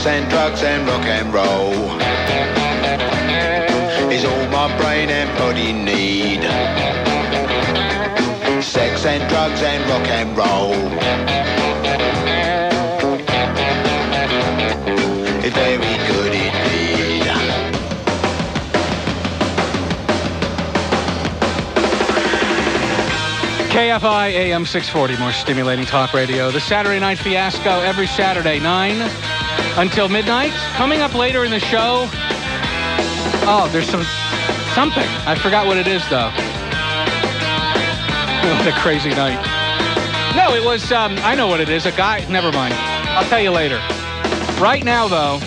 Sex and drugs and rock and roll is all my brain and body need. Sex and drugs and rock and roll is very good indeed. KFI AM 640, more stimulating talk radio. The Saturday Night Fiasco every Saturday, 9 until midnight. Coming up later in the show. Oh, there's something. I forgot what it is, though. What a crazy night. No, it was, I know what it is. A guy, never mind. I'll tell you later. Right now, though,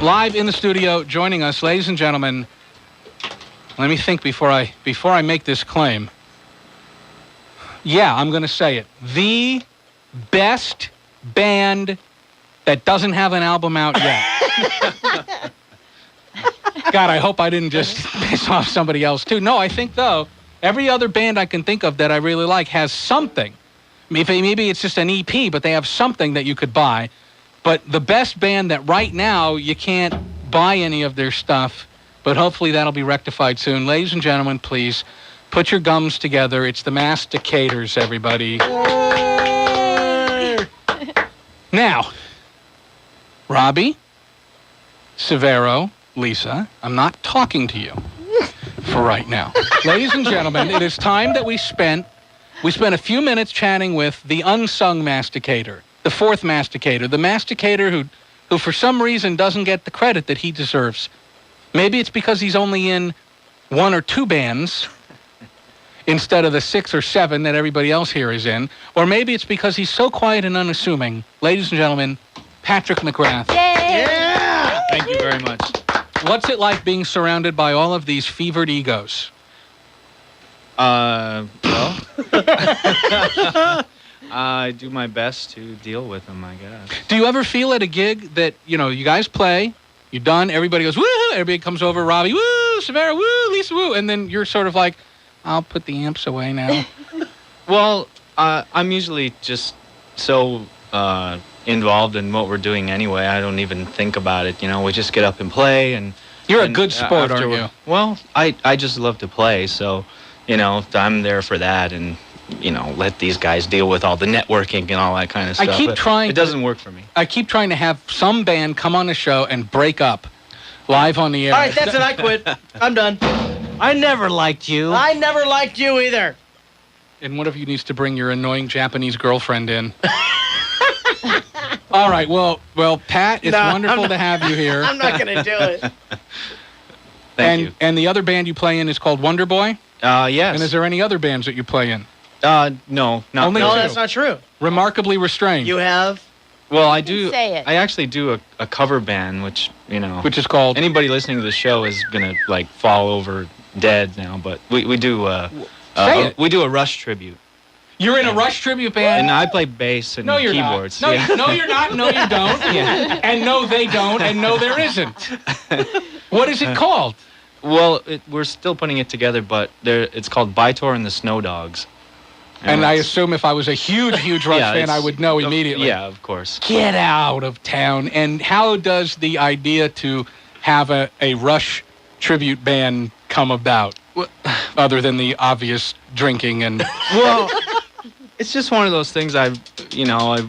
live in the studio, joining us, ladies and gentlemen, let me think before I make this claim. Yeah, I'm going to say it. The best band that doesn't have an album out yet. God, I hope I didn't just piss off somebody else, too. No, I think, though, every other band I can think of that I really like has something. Maybe it's just an EP, but they have something that you could buy. But the best band that right now you can't buy any of their stuff, but hopefully that'll be rectified soon. Ladies and gentlemen, please, put your gums together. It's the Masticators, everybody. Now, Robbie, Severo, Lisa, I'm not talking to you for right now. Ladies and gentlemen, it is time that we spent a few minutes chatting with the unsung Masticator, the fourth Masticator, the Masticator who for some reason doesn't get the credit that he deserves. Maybe it's because he's only in 1 or 2 bands instead of the 6 or 7 that everybody else here is in. Or maybe it's because he's so quiet and unassuming. Ladies and gentlemen, Patrick McGrath. Yay! Yeah! Thank you very much. What's it like being surrounded by all of these fevered egos? Well, I do my best to deal with them, I guess. Do you ever feel at a gig that, you guys play, you're done, everybody goes, woo, everybody comes over, Robbie, woo, Severo, woo, Lisa, woo, and then you're sort of like, I'll put the amps away now. Well, I'm usually just so involved in what we're doing anyway. I don't even think about it. We just get up and play. And you're a good sport, aren't you? Well, I just love to play, so I'm there for that, and let these guys deal with all the networking and all that kind of stuff. I keep trying. It doesn't work for me. I keep trying to have some band come on the show and break up live on the air. All right, that's it. I quit. I'm done. I never liked you. I never liked you either. And one of you needs to bring your annoying Japanese girlfriend in. All right, well, Pat, it's wonderful to have you here. I'm not going to do it. Thank you. And the other band you play in is called Wonder Boy? Yes. And is there any other bands that you play in? No. Only No, two. that's not true. Remarkably restrained. You have? Well, I do. Say it. I actually do a cover band, which Which is called? anybody listening to the show is gonna fall over dead now. But we do Say it. we do a Rush tribute, You're in a Rush tribute band? and I play bass and No, you're keyboards. not. Yeah. No, you're not. No, you don't. Yeah. And no, they don't. And no, there isn't. What is it called? Well, we're still putting it together, but it's called Bytor and the Snow Dogs. And I assume if I was a huge Rush fan, I would know immediately. Yeah, of course. Get out of town. And how does the idea to have a Rush tribute band come about? Other than the obvious drinking and... Well, it's just one of those things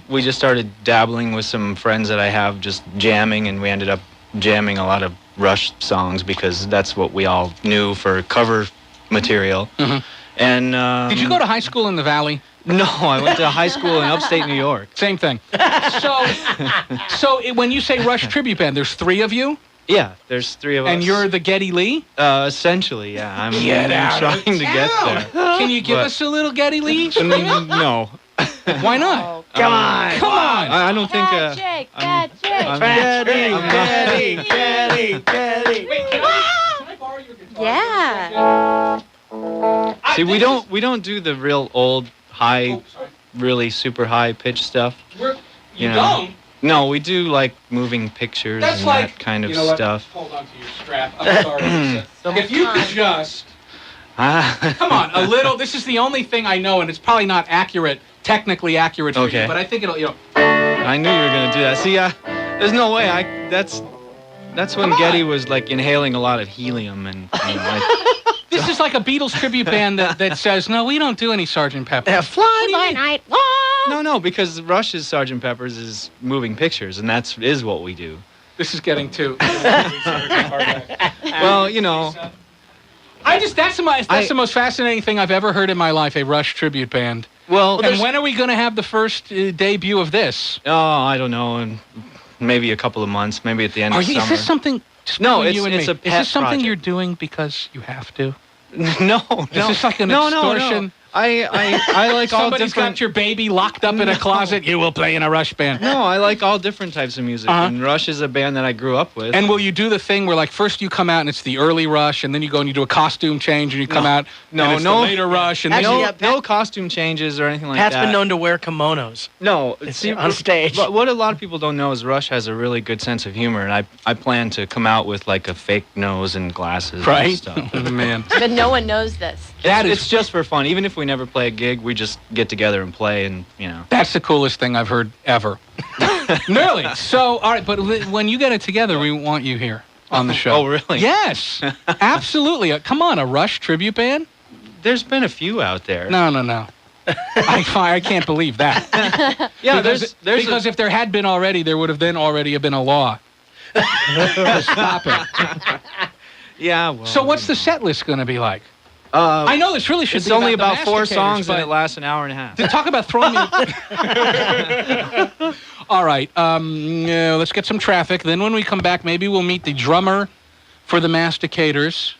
we just started dabbling with some friends that I have, just jamming, and we ended up jamming a lot of Rush songs because that's what we all knew for cover material. Mm-hmm. And Did you go to high school in the Valley? No, I went to high school in upstate New York. Same thing. So when you say Rush tribute band, there's 3 of you? Yeah, there's 3 of us. And you're the Geddy Lee? Essentially, yeah. I'm trying to get there. Can you give us a little Geddy Lee? No. Why not? Oh, Come on. Come on. I don't think... Patrick, I'm Getty. Wait, can I borrow your guitar? Yeah. See, we don't do the real old high, really super high pitch stuff. You know. don't? No, we do like moving pictures That's and like, that kind of you know what? stuff. Hold on to your strap. I'm sorry. Lisa. If you could just... Come on, a little. This is the only thing I know, and it's probably not accurate, technically accurate for you, Okay. but I think it'll, I knew you were going to do that. See, There's no way. That's when Come on. Getty was like inhaling a lot of helium and like, This is like a Beatles tribute band that says, no, we don't do any Sgt. Pepper. Yeah, fly by night. no, because Rush's Sgt. Pepper's is moving pictures, and is what we do. This is getting too. Well, you know, that's the most fascinating thing I've ever heard in my life, a Rush tribute band. well, And when are we going to have the first debut of this? oh, I don't know, in maybe a couple of months, maybe at the end of summer. Is this something? No, between it's- you and it's me, a Is pet this something project. you're doing because you have to? No, Is this like an no, extortion? No. I like all Somebody's different. got your baby locked up in a closet. You will play in a Rush band. No, I like all different types of music. Uh-huh. And Rush is a band that I grew up with. And will you do the thing where, like, first you come out and it's the early Rush, and then you go and you do a costume change, and you come out and it's the later Rush, and Actually, then no costume changes or anything like Pat's that. been known to wear kimonos. No, on stage. But what a lot of people don't know is Rush has a really good sense of humor, and I plan to come out with like a fake nose and glasses and right? stuff. Oh, man. But no one knows this. It's just for fun. Even if we never play a gig, we just get together and play, and That's the coolest thing I've heard ever. Really. So, all right, but when you get it together, we want you here on the show. Oh, really? Yes, absolutely. Come on, a Rush tribute band? There's been a few out there. No. I can't believe that. Yeah, because if there had been already, there would have then already been a law. To stop it. Yeah. Well, So what's the set list going to be like? I know this really should It's be only about about the 4 Masticators, songs, and but it lasts an hour and a half. to talk about throwing me. All right, let's get some traffic. Then when we come back, maybe we'll meet the drummer for the Masticators,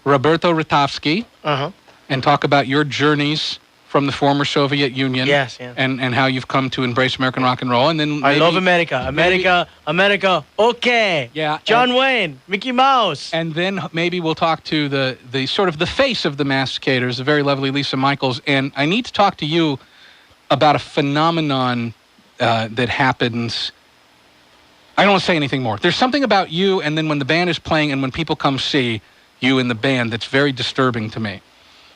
Roberto Ratovsky, and talk about your journeys from the former Soviet Union. Yes, yeah. And how you've come to embrace American rock and roll. And then I maybe- love America. America. Okay. Yeah. John Wayne, Mickey Mouse. And then maybe we'll talk to the sort of the face of the Masticators, the very lovely Lisa Michaels. And I need to talk to you about a phenomenon that happens. I don't want to say anything more. There's something about you, and then when the band is playing and when people come see you in the band, that's very disturbing to me.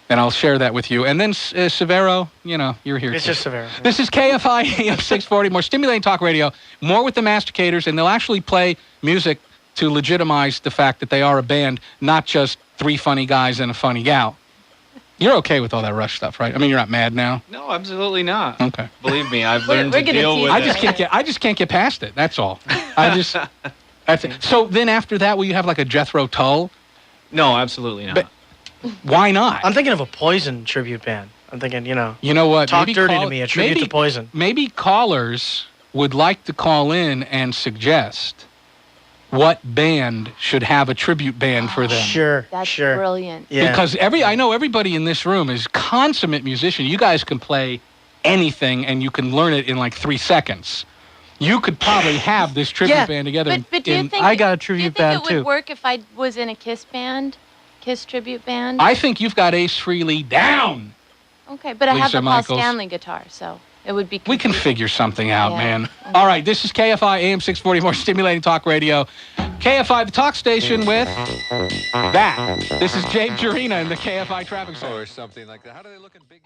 And I'll share that with you. And then Severo, you're here. It's too. just Severo. This is KFI AM 640, more stimulating talk radio, more with the Masticators, and they'll actually play music to legitimize the fact that they are a band, not just 3 funny guys and a funny gal. You're okay with all that Rush stuff, right? I mean, you're not mad now? No, absolutely not. Okay. Believe me, I've We're- learned we're to gonna deal tease with I it. just can't get past it. That's all. That's it. So then after that, will you have like a Jethro Tull? No, absolutely not. But- Why not? I'm thinking of a Poison tribute band. I'm thinking, You know what? Talk Maybe Dirty to Me, a tribute to Poison. Maybe callers would like to call in and suggest what band should have a tribute band for them. Sure, That's sure. brilliant. Yeah. Because I know everybody in this room is consummate musician. You guys can play anything and you can learn it in like 3 seconds. You could probably have this tribute Yeah. band together. But do you in- think I got a do you tribute think band, it too. would work if I was in a Kiss band? Kiss tribute band? I think you've got Ace Frehley down. Okay, but I have Lisa the Michaels. Paul Stanley guitar, so it would be We can confusing. figure something out, Yeah. man. All right, this is KFI AM 640, more stimulating talk radio. KFI, the talk station with that. This is James Jurina in the KFI traffic center. Or something like that. How do they look in big